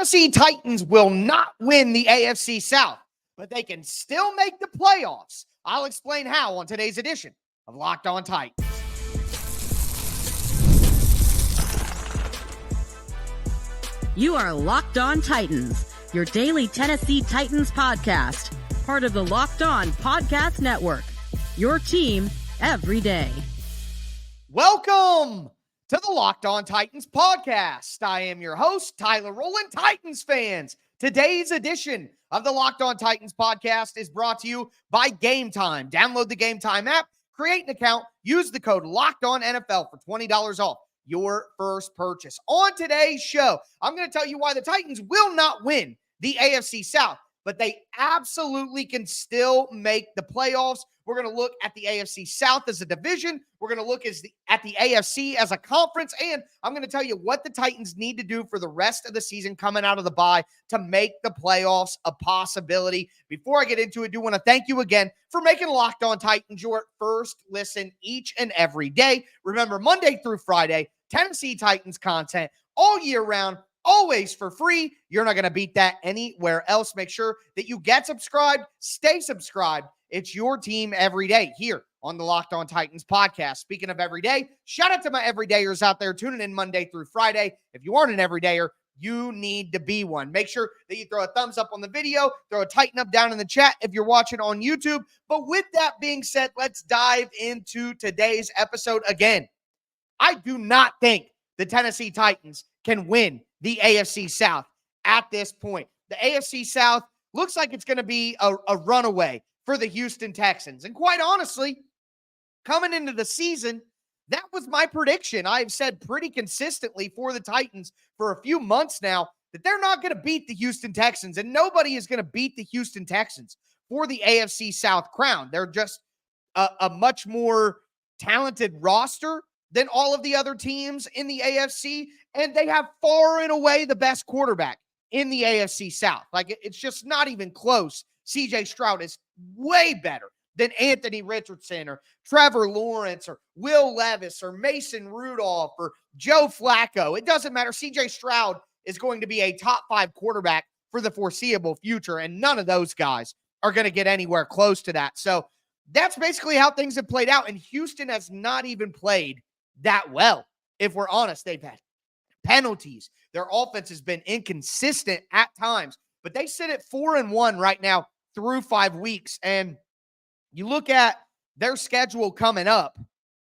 Tennessee Titans will not win the AFC South, but they can still make the playoffs. I'll explain how on today's edition of Locked On Titans. You are Locked On Titans, your daily Tennessee Titans podcast, part of the Locked On Podcast Network, your team every day. Welcome to the Locked On Titans podcast. I am your host, Tyler Rowland. Titans fans, today's edition of the Locked On Titans podcast is brought to you by Game Time. Download the Game Time app, create an account, use the code LOCKEDONNFL for $20 off your first purchase. On today's show, I'm going to tell you why the Titans will not win the AFC South, but they absolutely can still make the playoffs. We're going to look at the AFC South as a division. We're going to look at the AFC as a conference, and I'm going to tell you what the Titans need to do for the rest of the season coming out of the bye to make the playoffs a possibility. Before I get into it, I do want to thank you again for making Locked On Titans your first listen each and every day. Remember, Monday through Friday, Tennessee Titans content all year round, always for free. You're not going to beat that anywhere else. Make sure that you get subscribed, stay subscribed. It's your team every day here on the Locked On Titans podcast. Speaking of every day, shout out to my everydayers out there tuning in Monday through Friday. If you aren't an everydayer, you need to be one. Make sure that you throw a thumbs up on the video, throw a tighten up down in the chat if you're watching on YouTube. But with that being said, let's dive into today's episode again. I do not think the Tennessee Titans can win the AFC South at this point. The AFC South looks like it's going to be a runaway for the Houston Texans. And quite honestly, coming into the season, that was my prediction. I've said pretty consistently for the Titans for a few months now that they're not going to beat the Houston Texans, and nobody is going to beat the Houston Texans for the AFC South crown. They're just a much more talented roster than all of the other teams in the AFC, and they have far and away the best quarterback in the AFC South. Like, it's just not even close. CJ Stroud is way better than Anthony Richardson or Trevor Lawrence or Will Levis or Mason Rudolph or Joe Flacco. It doesn't matter. CJ Stroud is going to be a top 5 quarterback for the foreseeable future, and none of those guys are going to get anywhere close to that. So that's basically how things have played out, and Houston has not even played that well. If we're honest, they've had penalties. Their offense has been inconsistent at times, but they sit at 4-1 right now through 5 weeks. And you look at their schedule coming up.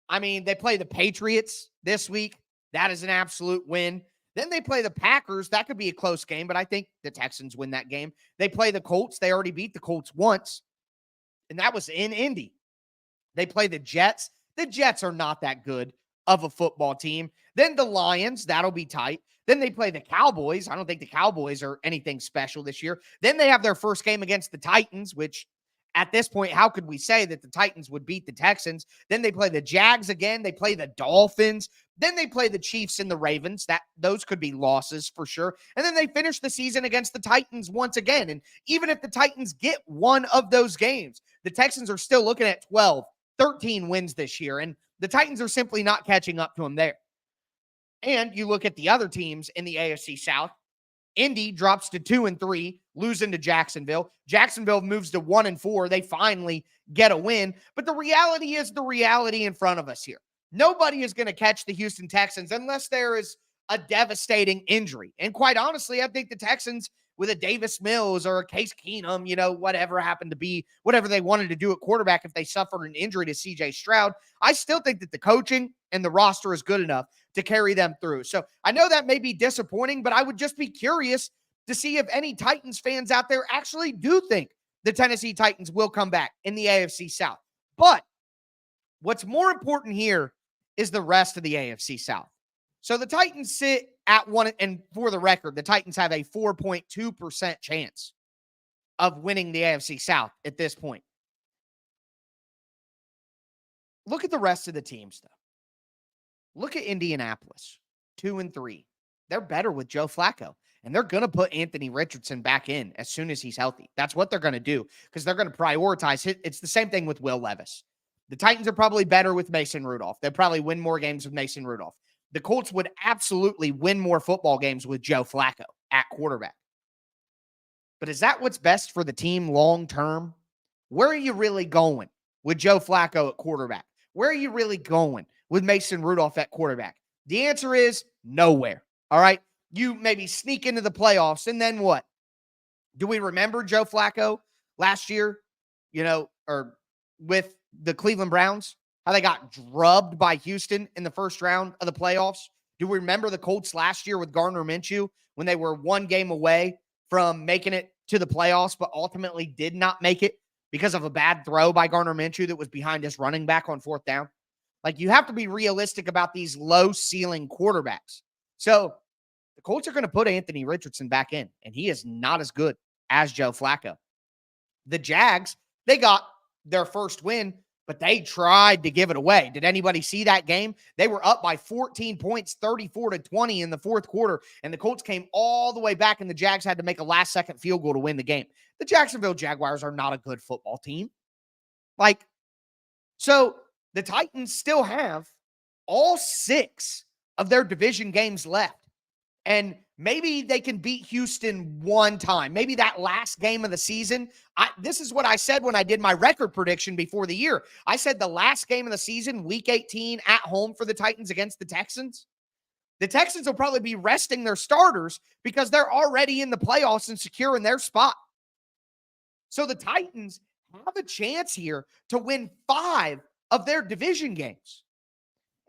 I mean, they play the Patriots this week. That is an absolute win. Then they play the Packers. That could be a close game, but I think the Texans win that game. They play the Colts. They already beat the Colts once, and that was in Indy. They play the Jets. The Jets are not that good of a football team. Then the Lions, that'll be tight. Then they play the Cowboys. I don't think the Cowboys are anything special this year. Then they have their first game against the Titans, which at this point, how could we say that the Titans would beat the Texans? Then they play the Jags again. They play the Dolphins. Then they play the Chiefs and the Ravens. Those could be losses for sure. And then they finish the season against the Titans once again. And even if the Titans get one of those games, the Texans are still looking at 12, 13 wins this year. And the Titans are simply not catching up to them there. And you look at the other teams in the AFC South. Indy drops to 2-3, losing to Jacksonville. Jacksonville moves to 1-4. They finally get a win. But the reality is the reality in front of us here. Nobody is going to catch the Houston Texans unless there is a devastating injury. And quite honestly, I think the Texans, with a Davis Mills or a Case Keenum, whatever happened to be, whatever they wanted to do at quarterback if they suffered an injury to CJ Stroud, I still think that the coaching and the roster is good enough to carry them through. So I know that may be disappointing, but I would just be curious to see if any Titans fans out there actually do think the Tennessee Titans will come back in the AFC South. But what's more important here is the rest of the AFC South. So the Titans sit at 1, and for the record, the Titans have a 4.2% chance of winning the AFC South at this point. Look at the rest of the teams, though. Look at Indianapolis, 2-3. They're better with Joe Flacco, and they're going to put Anthony Richardson back in as soon as he's healthy. That's what they're going to do because they're going to prioritize it. It's the same thing with Will Levis. The Titans are probably better with Mason Rudolph. They'll probably win more games with Mason Rudolph. the Colts would absolutely win more football games with Joe Flacco at quarterback. But is that what's best for the team long term? Where are you really going with Joe Flacco at quarterback? Where are you really going with Mason Rudolph at quarterback? The answer is nowhere. All right. You maybe sneak into the playoffs, and then what? Do we remember Joe Flacco last year, or with the Cleveland Browns, how they got drubbed by Houston in the first round of the playoffs? Do we remember the Colts last year with Gardner Minshew when they were one game away from making it to the playoffs, but ultimately did not make it because of a bad throw by Gardner Minshew that was behind his running back on fourth down? Like, you have to be realistic about these low ceiling quarterbacks. So the Colts are going to put Anthony Richardson back in, and he is not as good as Joe Flacco. The Jags, they got their first win, but they tried to give it away. Did anybody see that game? They were up by 14 points, 34-20 in the fourth quarter, and the Colts came all the way back, and the Jags had to make a last-second field goal to win the game. The Jacksonville Jaguars are not a good football team. So the Titans still have all 6 of their division games left. And maybe they can beat Houston one time. Maybe that last game of the season. This is what I said when I did my record prediction before the year. I said the last game of the season, week 18 at home for the Titans against the Texans. The Texans will probably be resting their starters because they're already in the playoffs and secure in their spot. So the Titans have a chance here to win 5 of their division games.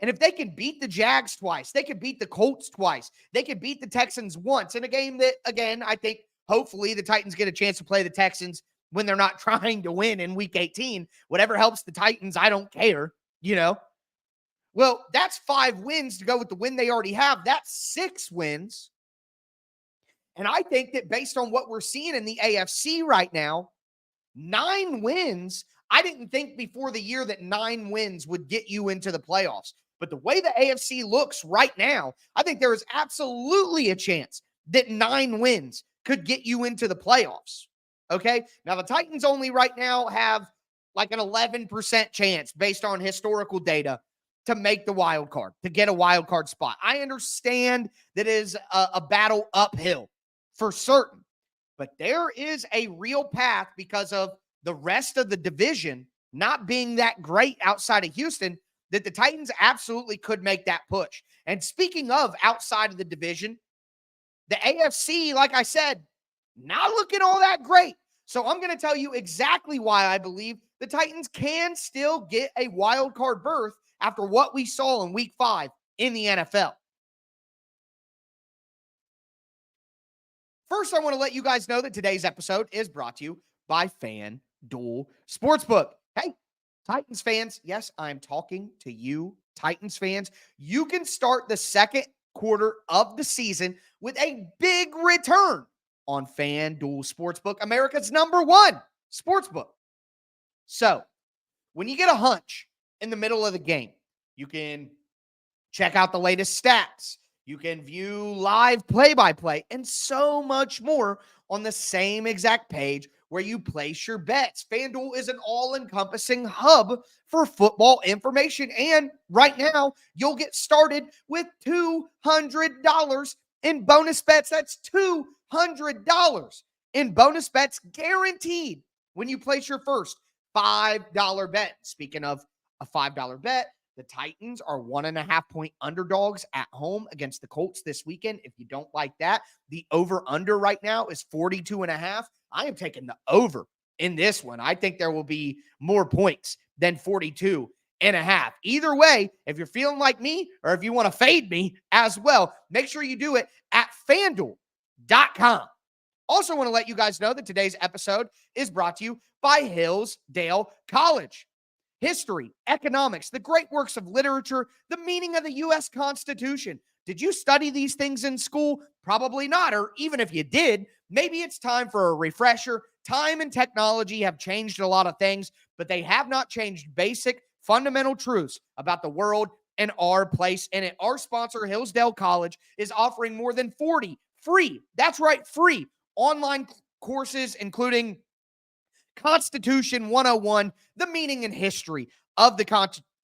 And if they can beat the Jags twice, they can beat the Colts twice, they can beat the Texans once in a game that, again, I think hopefully the Titans get a chance to play the Texans when they're not trying to win in week 18. Whatever helps the Titans, I don't care, Well, that's 5 wins to go with the win they already have. That's 6 wins. And I think that based on what we're seeing in the AFC right now, 9 wins, I didn't think before the year that 9 wins would get you into the playoffs. But the way the AFC looks right now, I think there is absolutely a chance that 9 wins could get you into the playoffs. Okay? Now, the Titans only right now have like an 11% chance based on historical data to make the wild card, to get a wild card spot. I understand that is a battle uphill for certain, but there is a real path because of the rest of the division not being that great outside of Houston, that the Titans absolutely could make that push. And speaking of outside of the division, the AFC, like I said, not looking all that great. So I'm going to tell you exactly why I believe the Titans can still get a wild card berth after what we saw in week 5 in the NFL. First, I want to let you guys know that today's episode is brought to you by FanDuel Sportsbook. Hey, Titans fans, yes, I'm talking to you, Titans fans. You can start the second quarter of the season with a big return on FanDuel Sportsbook, America's #1 sportsbook. So, when you get a hunch in the middle of the game, you can check out the latest stats. You can view live play-by-play and so much more on the same exact page where you place your bets. FanDuel is an all-encompassing hub for football information. And right now, you'll get started with $200 in bonus bets. That's $200 in bonus bets guaranteed when you place your first $5 bet. Speaking of a $5 bet, the Titans are 1.5-point underdogs at home against the Colts this weekend. If you don't like that, the over-under right now is 42.5. I am taking the over in this one. I think there will be more points than 42.5. Either way, if you're feeling like me or if you want to fade me as well, make sure you do it at FanDuel.com. Also want to let you guys know that today's episode is brought to you by Hillsdale College. History, economics, the great works of literature, the meaning of the U.S. Constitution. Did you study these things in school? Probably not. Or even if you did, maybe it's time for a refresher. Time and technology have changed a lot of things, but they have not changed basic, fundamental truths about the world and our place in it. Our sponsor, Hillsdale College, is offering more than 40 free, that's right, free online courses, including Constitution 101, the meaning and history of the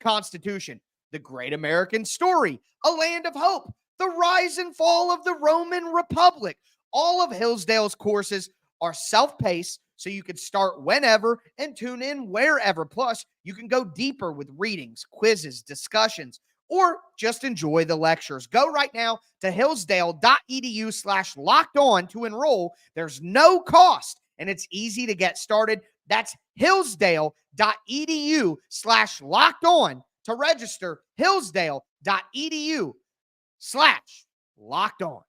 Constitution. The Great American Story, A Land of Hope, The Rise and Fall of the Roman Republic. All of Hillsdale's courses are self-paced, so you can start whenever and tune in wherever. Plus, you can go deeper with readings, quizzes, discussions, or just enjoy the lectures. Go right now to hillsdale.edu/locked-on to enroll. There's no cost, and it's easy to get started. That's hillsdale.edu/locked-on to register. hillsdale.edu/locked-on.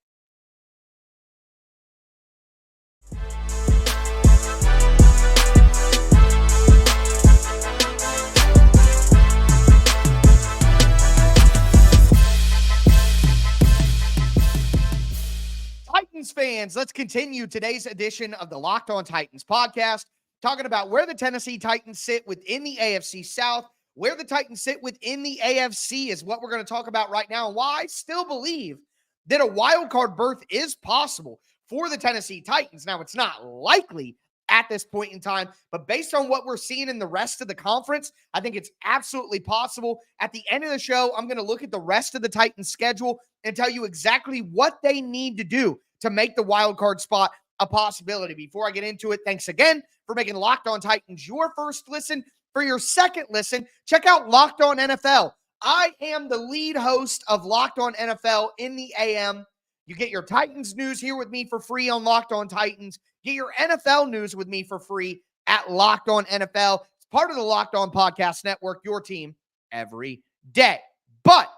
Titans fans, let's continue today's edition of the Locked On Titans podcast, talking about where the Tennessee Titans sit within the AFC South, where the Titans sit within the AFC is what we're going to talk about right now, and why I still believe that a wild card berth is possible for the Tennessee Titans. Now, it's not likely at this point in time, but based on what we're seeing in the rest of the conference, I think it's absolutely possible. At the end of the show, I'm going to look at the rest of the Titans schedule and tell you exactly what they need to do to make the wild card spot a possibility. Before I get into it, thanks again for making Locked On Titans your first listen. For your second listen, check out Locked On NFL. I am the lead host of Locked On NFL in the AM. You get your Titans news here with me for free on Locked On Titans. Get your NFL news with me for free at Locked On NFL. It's part of the Locked On Podcast Network, your team every day. But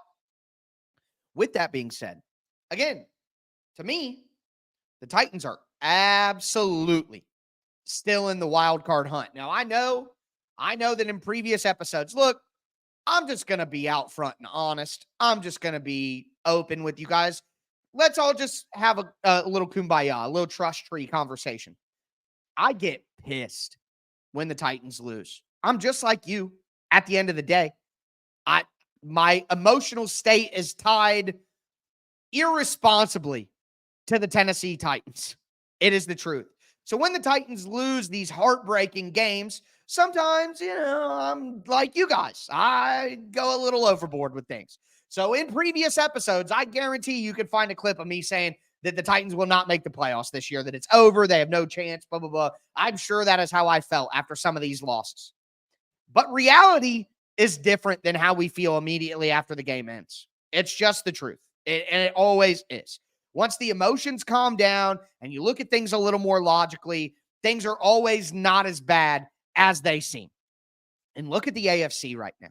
with that being said, again, to me, the Titans are absolutely still in the wild card hunt. Now, I know that in previous episodes, look, I'm just going to be out front and honest. I'm just going to be open with you guys. Let's all just have a little kumbaya, a little trust tree conversation. I get pissed when the Titans lose. I'm just like you at the end of the day. My emotional state is tied irresponsibly to the Tennessee Titans. It is the truth. So when the Titans lose these heartbreaking games, sometimes, I'm like you guys. I go a little overboard with things. So in previous episodes, I guarantee you could find a clip of me saying that the Titans will not make the playoffs this year, that it's over, they have no chance, blah, blah, blah. I'm sure that is how I felt after some of these losses. But reality is different than how we feel immediately after the game ends. It's just the truth. And it always is. Once the emotions calm down and you look at things a little more logically, things are always not as bad as they seem. And look at the AFC right now.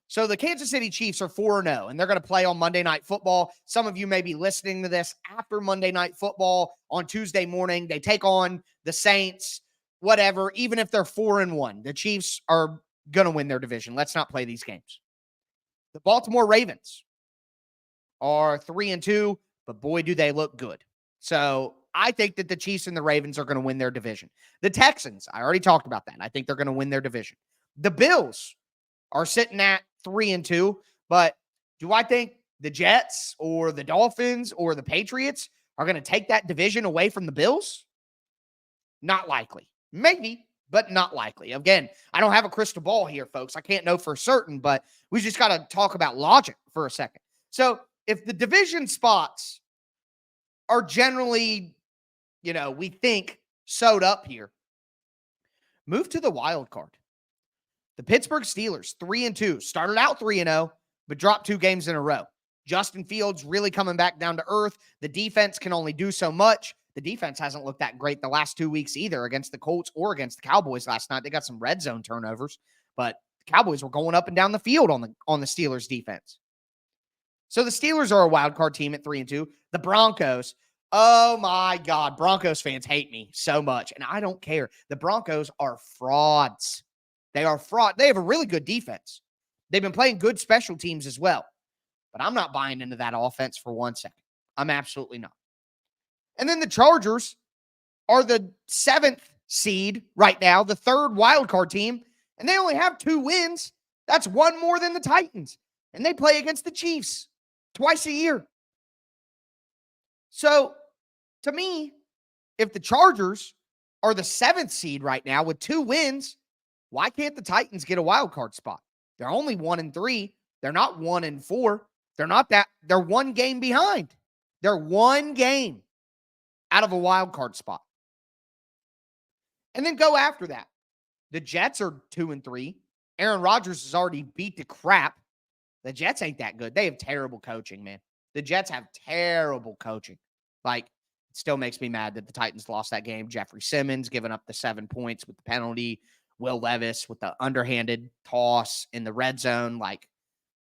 So the Kansas City Chiefs are 4-0, and they're going to play on Monday Night Football. Some of you may be listening to this after Monday Night Football on Tuesday morning. They take on the Saints, whatever. Even if they're 4-1, the Chiefs are going to win their division. Let's not play these games. The Baltimore Ravens are 3-2, but boy, do they look good. So I think that the Chiefs and the Ravens are going to win their division. The Texans, I already talked about that. I think they're going to win their division. The Bills are sitting at 3-2, but do I think the Jets or the Dolphins or the Patriots are going to take that division away from the Bills? Not likely. Maybe, but not likely. Again, I don't have a crystal ball here, folks. I can't know for certain, but we just got to talk about logic for a second. So if the division spots are generally, we think sewed up here, move to the wild card. The Pittsburgh Steelers, 3-2, started out 3-0, but dropped 2 games in a row. Justin Fields really coming back down to earth. The defense can only do so much. The defense hasn't looked that great the last 2 weeks either against the Colts or against the Cowboys last night. They got some red zone turnovers, but the Cowboys were going up and down the field on the Steelers defense. So the Steelers are a wild card team at 3-2. The Broncos, oh my God, Broncos fans hate me so much, and I don't care. The Broncos are frauds. They are fraud. They have a really good defense. They've been playing good special teams as well. But I'm not buying into that offense for 1 second. I'm absolutely not. And then the Chargers are the 7th seed right now, the 3rd wild card team, and they only have 2 wins. That's 1 more than the Titans. And they play against the Chiefs twice a year. So, to me, if the Chargers are the 7th seed right now with 2 wins, why can't the Titans get a wild card spot? They're only 1-3. They're not 1-4. They're not that. They're one game behind. They're one game out of a wild card spot. And then go after that. The Jets are 2-3. Aaron Rodgers has already beat the crap. The Jets ain't that good. They have terrible coaching, man. The Jets have terrible coaching. Like, it still makes me mad that the Titans lost that game. Jeffrey Simmons giving up the 7 points with the penalty. Will Levis with the underhanded toss in the red zone. Like,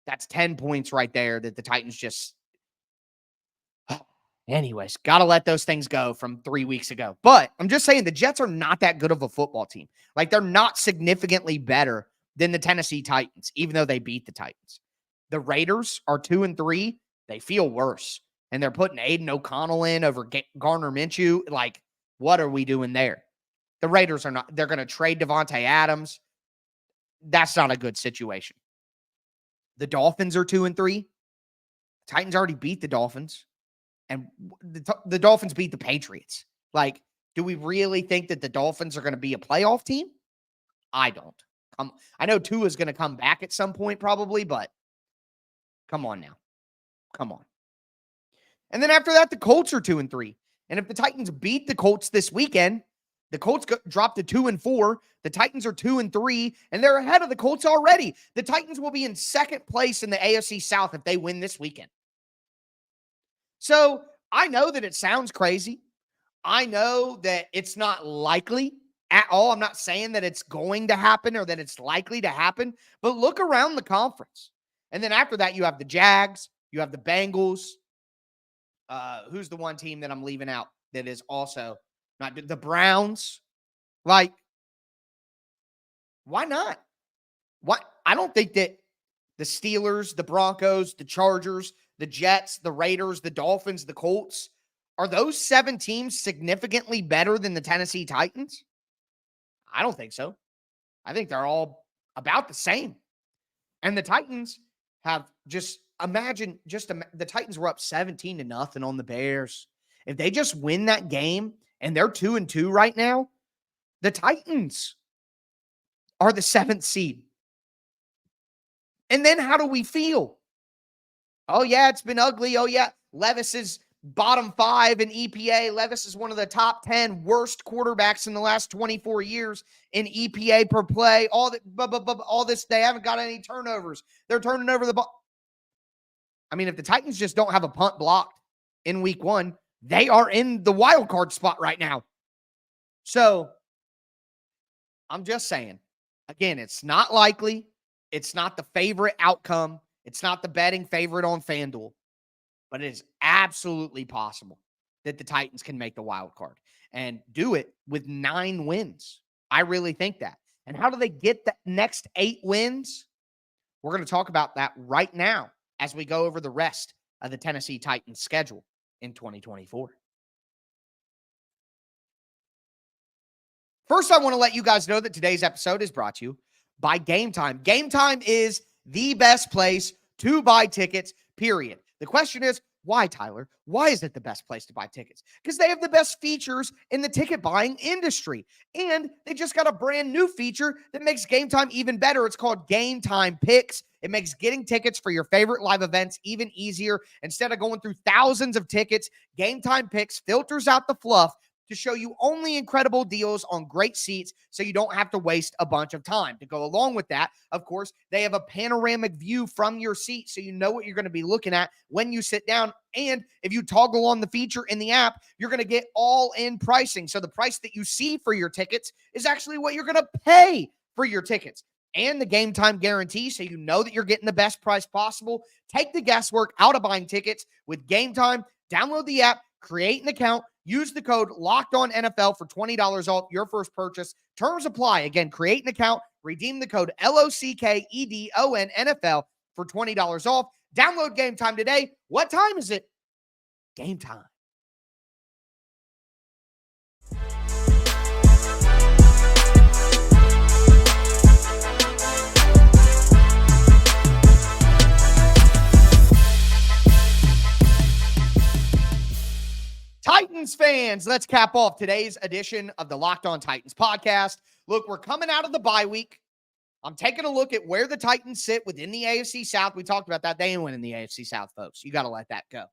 that's 10 points right there that the Titans just... Anyways, got to let those things go from 3 weeks ago. But I'm just saying the Jets are not that good of a football team. Like, they're not significantly better than the Tennessee Titans, even though they beat the Titans. The Raiders are 2-3. They feel worse. And they're putting Aiden O'Connell in over Gardner Minshew. Like, what are we doing there? The Raiders are not. They're going to trade Devontae Adams. That's not a good situation. The Dolphins are 2-3. The Titans already beat the Dolphins. And the Dolphins beat the Patriots. Like, do we really think that the Dolphins are going to be a playoff team? I don't. I know Tua is going to come back at some point probably, but come on now. Come on. And then after that, the Colts are 2-3. And if the Titans beat the Colts this weekend, the Colts dropped to 2-4. The Titans are 2-3, and they're ahead of the Colts already. The Titans will be in second place in the AFC South if they win this weekend. So I know that it sounds crazy. I know that it's not likely at all. I'm not saying that it's going to happen or that it's likely to happen, but look around the conference. And then after that, you have the Jags, you have the Bengals. Who's the one team that I'm leaving out that is also not the Browns? Like, why not? What? I don't think that the Steelers, the Broncos, the Chargers, the Jets, the Raiders, the Dolphins, the Colts, are those 7 teams significantly better than the Tennessee Titans? I don't think so. I think they're all about the same. And the Titans have the Titans were up 17-0 on the Bears. If they just win that game and they're 2-2 right now, the Titans are the 7th seed. And then how do we feel? Oh, yeah, it's been ugly. Oh, yeah, Levis is bottom 5 in EPA. Levis is one of the top 10 worst quarterbacks in the last 24 years in EPA per play. All this, they haven't got any turnovers. They're turning over the ball. I mean, if the Titans just don't have a punt blocked in week 1, they are in the wild card spot right now. So I'm just saying, again, it's not likely. It's not the favorite outcome. It's not the betting favorite on FanDuel, but it is absolutely possible that the Titans can make the wild card and do it with 9 wins. I really think that. And how do they get the next 8 wins? We're going to talk about that right now as we go over the rest of the Tennessee Titans schedule in 2024. First, I want to let you guys know that today's episode is brought to you by Game Time. Game Time is the best place to buy tickets, period. The question is, why, Tyler? Why is it the best place to buy tickets? Because they have the best features in the ticket buying industry. And they just got a brand new feature that makes Game Time even better. It's called Game Time Picks. It makes getting tickets for your favorite live events even easier. Instead of going through thousands of tickets, Game Time Picks filters out the fluff to show you only incredible deals on great seats so you don't have to waste a bunch of time. To go along with that, of course, they have a panoramic view from your seat so you know what you're going to be looking at when you sit down. And if you toggle on the feature in the app, you're going to get all-in pricing. So the price that you see for your tickets is actually what you're going to pay for your tickets. And the Game Time guarantee, so you know that you're getting the best price possible. Take the guesswork out of buying tickets with Game Time. Download the app, create an account, use the code LOCKEDONNFL for $20 off your first purchase. Terms apply. Again, create an account, redeem the code LOCKEDONNFL for $20 off. Download Game Time today. What time is it? Game time. Titans fans, let's cap off today's edition of the Locked On Titans podcast. Look, we're coming out of the bye week. I'm taking a look at where the Titans sit within the AFC South. We talked about that. They ain't winning the AFC South, folks. You got to let that go.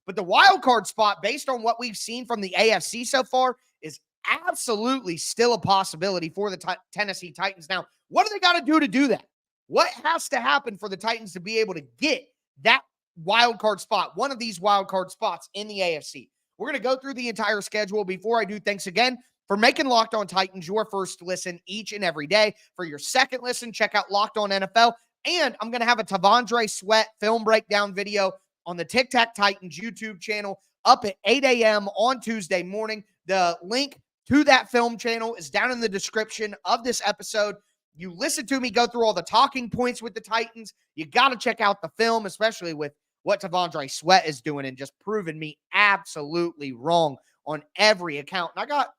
But the wild card spot, based on what we've seen from the AFC so far, is absolutely still a possibility for the Tennessee Titans. Now, what do they got to do that? What has to happen for the Titans to be able to get that wild card spot, one of these wild card spots in the AFC? We're going to go through the entire schedule. Before I do, thanks again for making Locked On Titans your first listen each and every day. For your second listen, check out Locked On NFL. And I'm going to have a Tavondre Sweat film breakdown video on the Tic Tac Titans YouTube channel up at 8 a.m. on Tuesday morning. The link to that film channel is down in the description of this episode. You listen to me go through all the talking points with the Titans. You got to check out the film, especially with what Tavondre Sweat is doing and just proving me absolutely wrong on every account. And I got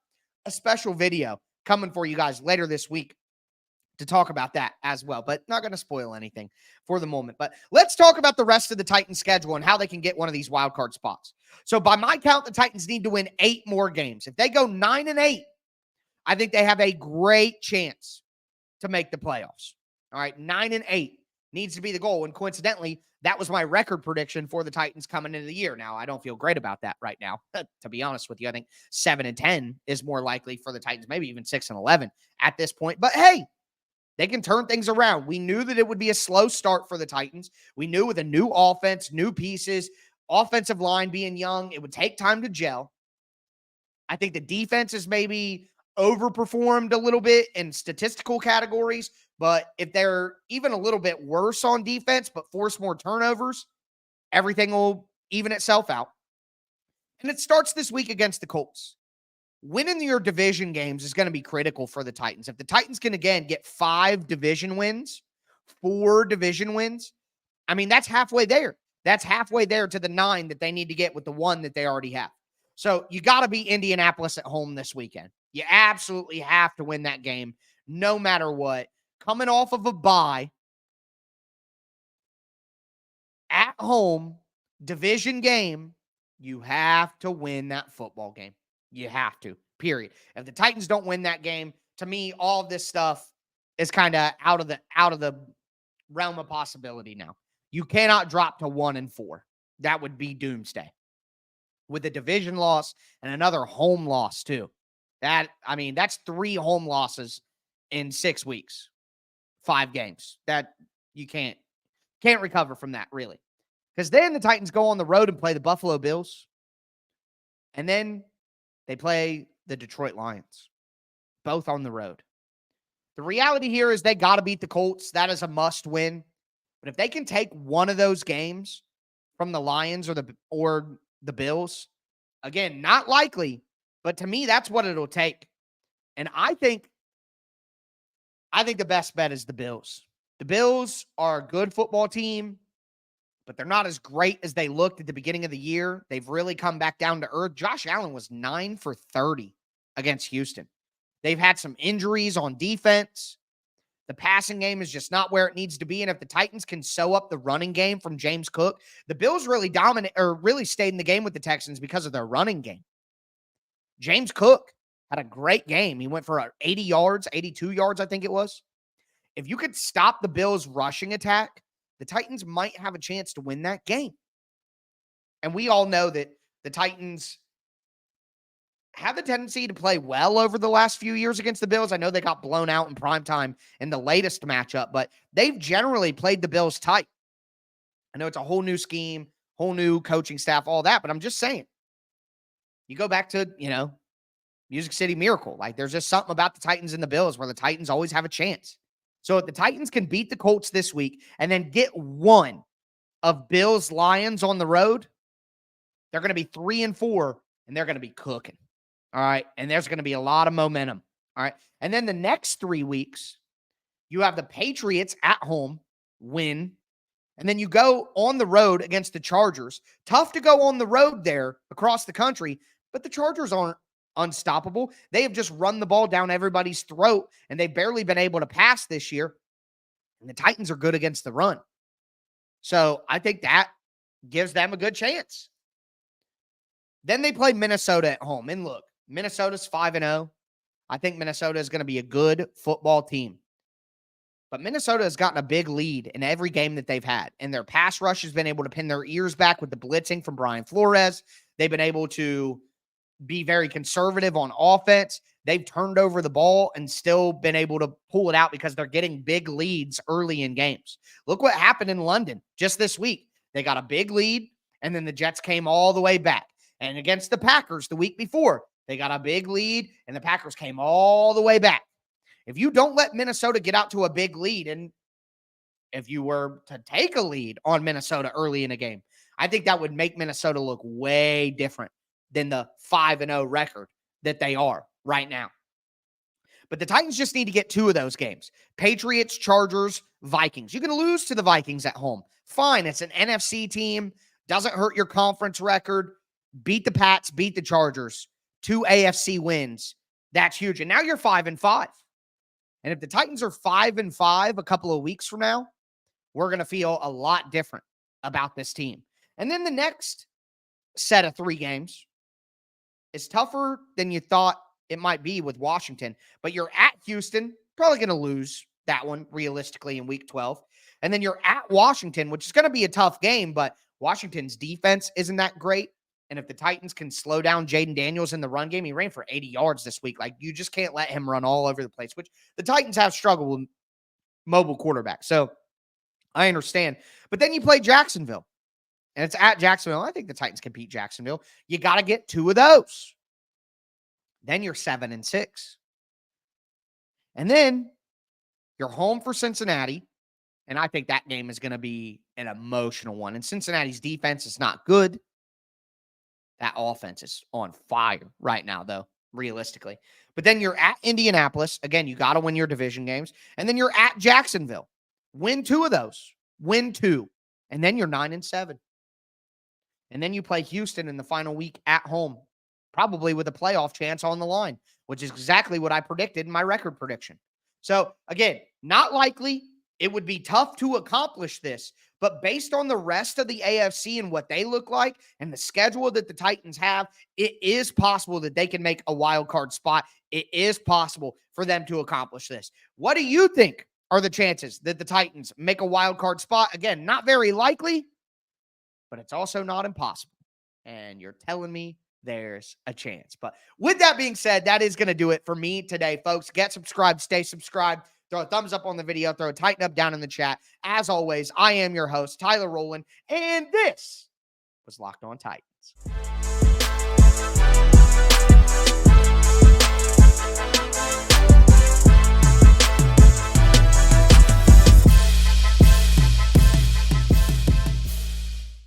a special video coming for you guys later this week to talk about that as well, but not going to spoil anything for the moment. But let's talk about the rest of the Titans schedule and how they can get one of these wild card spots. So by my count, the Titans need to win 8 more games. If they go 9-8, I think they have a great chance to make the playoffs. All right, 9-8 needs to be the goal. And coincidentally, that was my record prediction for the Titans coming into the year. Now, I don't feel great about that right now. To be honest with you, I think 7-10 is more likely for the Titans, maybe even 6-11 at this point. But hey, they can turn things around. We knew that it would be a slow start for the Titans. We knew with a new offense, new pieces, offensive line being young, it would take time to gel. I think the defense is maybe overperformed a little bit in statistical categories, but if they're even a little bit worse on defense but force more turnovers, everything will even itself out. And it starts this week against the Colts. Winning your division games is going to be critical for the Titans. If the Titans can, again, get 4 division wins, I mean, that's halfway there. That's halfway there to the 9 that they need to get with the 1 that they already have. So you got to beat Indianapolis at home this weekend. You absolutely have to win that game no matter what. Coming off of a bye, at home, division game, you have to win that football game. You have to, period. If the Titans don't win that game, to me, all of this stuff is kind of out of the realm of possibility now. You cannot drop to 1-4. That would be doomsday. With a division loss and another home loss too. That's 3 home losses in 6 weeks, 5 games. That you can't recover from that, really. Because then the Titans go on the road and play the Buffalo Bills. And then they play the Detroit Lions, both on the road. The reality here is they got to beat the Colts. That is a must win. But if they can take one of those games from the Lions or the Bills, again, not likely, but to me, that's what it'll take. And I think the best bet is the Bills. The Bills are a good football team, but they're not as great as they looked at the beginning of the year. They've really come back down to earth. Josh Allen was 9 for 30 against Houston. They've had some injuries on defense. The passing game is just not where it needs to be. And if the Titans can sew up the running game from James Cook, the Bills really stayed in the game with the Texans because of their running game. James Cook had a great game. He went for 80 yards, 82 yards, I think it was. If you could stop the Bills' rushing attack, the Titans might have a chance to win that game. And we all know that the Titans have the tendency to play well over the last few years against the Bills. I know they got blown out in primetime in the latest matchup, but they've generally played the Bills tight. I know it's a whole new scheme, whole new coaching staff, all that, but I'm just saying. You go back to, Music City Miracle. Like, there's just something about the Titans and the Bills where the Titans always have a chance. So if the Titans can beat the Colts this week and then get one of Bills Lions on the road, they're going to be 3-4 and they're going to be cooking. All right. And there's going to be a lot of momentum. All right. And then the next 3 weeks, you have the Patriots at home, win. And then you go on the road against the Chargers. Tough to go on the road there across the country, but the Chargers aren't unstoppable. They have just run the ball down everybody's throat, and they've barely been able to pass this year. And the Titans are good against the run. So I think that gives them a good chance. Then they play Minnesota at home. And look, Minnesota's 5-0. I think Minnesota is going to be a good football team. But Minnesota has gotten a big lead in every game that they've had, and their pass rush has been able to pin their ears back with the blitzing from Brian Flores. They've been able to be very conservative on offense. They've turned over the ball and still been able to pull it out because they're getting big leads early in games. Look what happened in London just this week. They got a big lead, and then the Jets came all the way back. And against the Packers the week before, they got a big lead, and the Packers came all the way back. If you don't let Minnesota get out to a big lead, and if you were to take a lead on Minnesota early in a game, I think that would make Minnesota look way different than the 5-0 record that they are right now. But the Titans just need to get 2 of those games. Patriots, Chargers, Vikings. You can lose to the Vikings at home. Fine, it's an NFC team. Doesn't hurt your conference record. Beat the Pats, beat the Chargers. 2 AFC wins. That's huge. And now you're 5-5. And if the Titans are 5-5 a couple of weeks from now, we're going to feel a lot different about this team. And then the next set of 3 games is tougher than you thought it might be with Washington. But you're at Houston, probably going to lose that one realistically in week 12. And then you're at Washington, which is going to be a tough game, but Washington's defense isn't that great. And if the Titans can slow down Jaden Daniels in the run game, he ran for 80 yards this week. Like, you just can't let him run all over the place, which the Titans have struggled with mobile quarterback. So I understand. But then you play Jacksonville, and it's at Jacksonville. I think the Titans can beat Jacksonville. You got to get 2 of those. Then you're 7-6. And then you're home for Cincinnati. And I think that game is going to be an emotional one. And Cincinnati's defense is not good. That offense is on fire right now, though, realistically. But then you're at Indianapolis. Again, you got to win your division games. And then you're at Jacksonville. Win 2 of those. Win 2. And then you're 9-7. And then you play Houston in the final week at home, probably with a playoff chance on the line, which is exactly what I predicted in my record prediction. So, again, not likely. It would be tough to accomplish this, but based on the rest of the AFC and what they look like and the schedule that the Titans have, it is possible that they can make a wild card spot. It is possible for them to accomplish this. What do you think are the chances that the Titans make a wild card spot? Again, not very likely, but it's also not impossible. And you're telling me there's a chance. But with that being said, that is going to do it for me today, folks. Get subscribed, stay subscribed. Throw a thumbs up on the video. Throw a tighten up down in the chat. As always, I am your host, Tyler Rowland, and this was Locked On Titans.